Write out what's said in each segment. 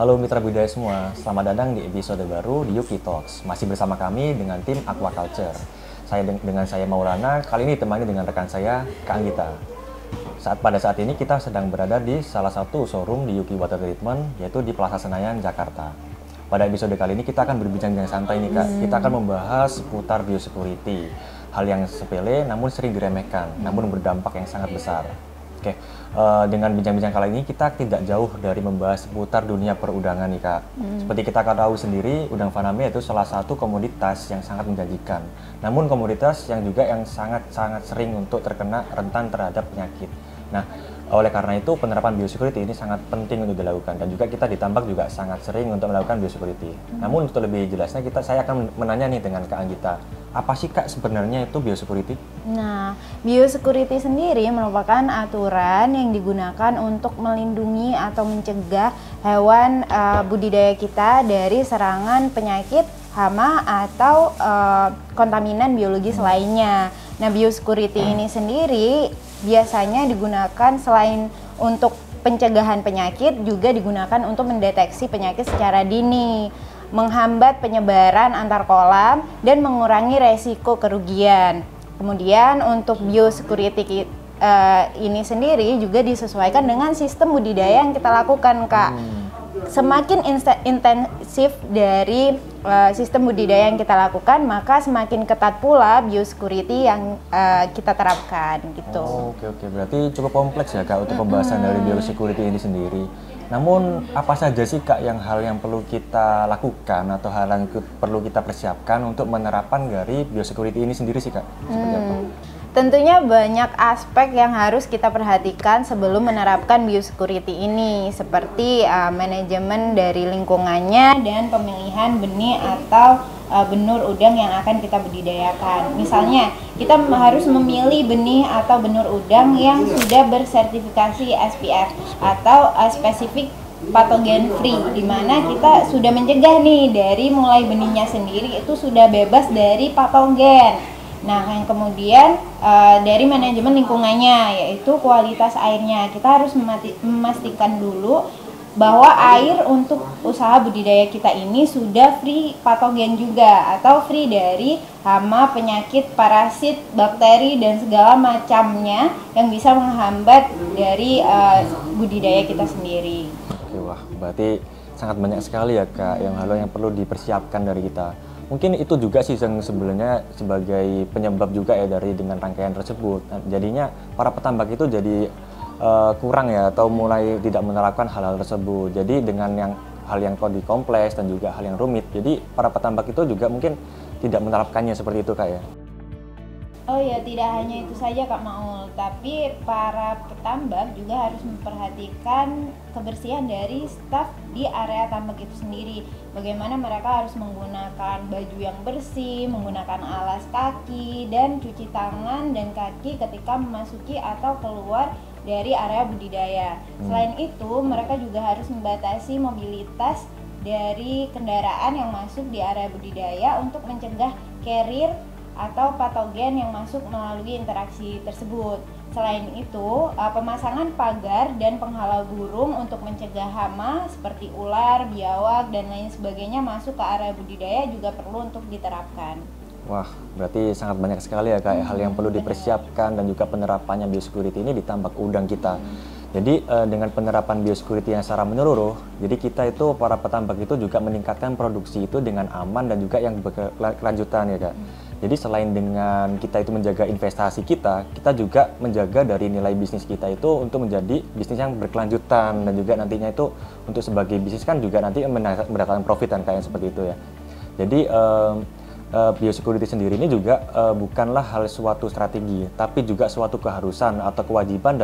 Halo mitra budaya semua, selamat datang di episode baru di Yuki Talks. Masih bersama kami dengan tim Aquaculture. Dengan saya Maulana, kali ini ditemani dengan rekan saya, Kak Anggita. Pada saat ini kita sedang berada di salah satu showroom di Yuki Water Treatment, yaitu di Plaza Senayan, Jakarta. Pada episode kali ini kita akan berbincang-bincang santai nih Kak. Kita akan membahas seputar biosecurity. Hal yang sepele namun sering diremehkan, namun berdampak yang sangat besar. Oke, dengan bincang-bincang kali ini kita tidak jauh dari membahas seputar dunia perudangan nih Kak. Seperti kita tahu sendiri, udang faname itu salah satu komoditas yang sangat menjanjikan. Namun komoditas yang juga yang sangat-sangat sering untuk terkena rentan terhadap penyakit. Nah, oleh karena itu penerapan biosecurity ini sangat penting untuk dilakukan dan juga kita di tambak juga sangat sering untuk melakukan biosecurity. Namun untuk lebih jelasnya saya akan menanya nih dengan Kak Anggita, apa sih Kak sebenarnya itu biosecurity? Nah, biosecurity sendiri merupakan aturan yang digunakan untuk melindungi atau mencegah hewan budidaya kita dari serangan penyakit, hama, atau kontaminan biologis lainnya. Nah, biosecurity ini sendiri biasanya digunakan selain untuk pencegahan penyakit, juga digunakan untuk mendeteksi penyakit secara dini, menghambat penyebaran antar kolam, dan mengurangi resiko kerugian. Kemudian untuk biosecurity ini sendiri juga disesuaikan dengan sistem budidaya yang kita lakukan, Kak. Semakin intensif dari sistem budidaya yang kita lakukan, maka semakin ketat pula biosecurity yang kita terapkan gitu. Oke. Berarti cukup kompleks ya Kak untuk pembahasan dari biosecurity ini sendiri. Namun apa saja sih Kak hal yang perlu kita lakukan atau hal yang perlu kita persiapkan untuk menerapkan dari biosecurity ini sendiri sih Kak? Seperti apa? Tentunya banyak aspek yang harus kita perhatikan sebelum menerapkan biosecurity ini, seperti manajemen dari lingkungannya dan pemilihan benih atau benur udang yang akan kita budidayakan. Misalnya, kita harus memilih benih atau benur udang yang sudah bersertifikasi SPF atau spesifik patogen free, di mana kita sudah mencegah nih dari mulai benihnya sendiri itu sudah bebas dari patogen. Nah, yang kemudian dari manajemen lingkungannya, yaitu kualitas airnya. Kita harus memastikan dulu bahwa air untuk usaha budidaya kita ini sudah free patogen juga, atau free dari hama, penyakit, parasit, bakteri, dan segala macamnya yang bisa menghambat dari budidaya kita sendiri. Oke, wah, berarti sangat banyak sekali ya Kak hal yang perlu dipersiapkan dari kita. Mungkin itu juga sih yang sebenarnya sebagai penyebab juga ya dari dengan rangkaian tersebut. Nah, jadinya para petambak itu jadi kurang ya atau mulai tidak menerapkan hal-hal tersebut. Jadi dengan hal yang lebih kompleks dan juga hal yang rumit. Jadi para petambak itu juga mungkin tidak menerapkannya seperti itu Kak ya. Oh ya, tidak hanya itu saja Kak Maul, tapi para petambak juga harus memperhatikan kebersihan dari staf di area tambak itu sendiri. Bagaimana mereka harus menggunakan baju yang bersih, menggunakan alas kaki, dan cuci tangan dan kaki ketika memasuki atau keluar dari area budidaya. Selain itu, mereka juga harus membatasi mobilitas dari kendaraan yang masuk di area budidaya untuk mencegah carrier atau patogen yang masuk melalui interaksi tersebut. Selain itu, pemasangan pagar dan penghalau burung untuk mencegah hama seperti ular, biawak, dan lain sebagainya masuk ke area budidaya juga perlu untuk diterapkan. Wah, berarti sangat banyak sekali ya Kak hal yang perlu dipersiapkan dan juga penerapannya biosecurity ini di tambak udang kita. Jadi dengan penerapan biosecurity yang secara menyeluruh, jadi kita itu para petambak itu juga meningkatkan produksi itu dengan aman dan juga yang berkelanjutan ya Kak. Jadi selain dengan kita itu menjaga investasi kita juga menjaga dari nilai bisnis kita itu untuk menjadi bisnis yang berkelanjutan dan juga nantinya itu untuk sebagai bisnis kan juga nanti mendapatkan profit kan kayak seperti itu ya. Jadi biosecurity sendiri ini juga bukanlah hal suatu strategi, tapi juga suatu keharusan atau kewajiban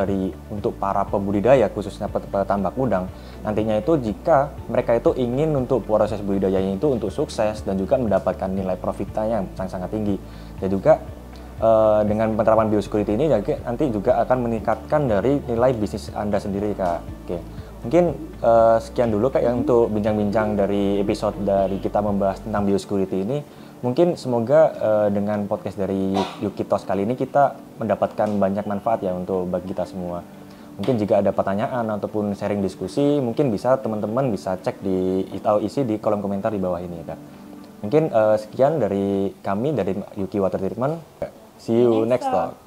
untuk para pembudidaya khususnya petambak udang. Nantinya itu jika mereka itu ingin untuk proses budidayanya itu untuk sukses dan juga mendapatkan nilai profitnya yang sangat tinggi. Dan juga dengan penerapan biosecurity ini nanti juga akan meningkatkan dari nilai bisnis Anda sendiri Kak. Oke. Mungkin sekian dulu Kak untuk bincang-bincang dari episode dari kita membahas tentang biosecurity ini. Mungkin semoga dengan podcast dari Yuki Talks kali ini kita mendapatkan banyak manfaat ya untuk bagi kita semua. Mungkin jika ada pertanyaan ataupun sharing diskusi, mungkin bisa teman-teman bisa cek atau isi di kolom komentar di bawah ini ya Kak. Mungkin sekian dari kami, dari Yuki Water Treatment. See you next talk.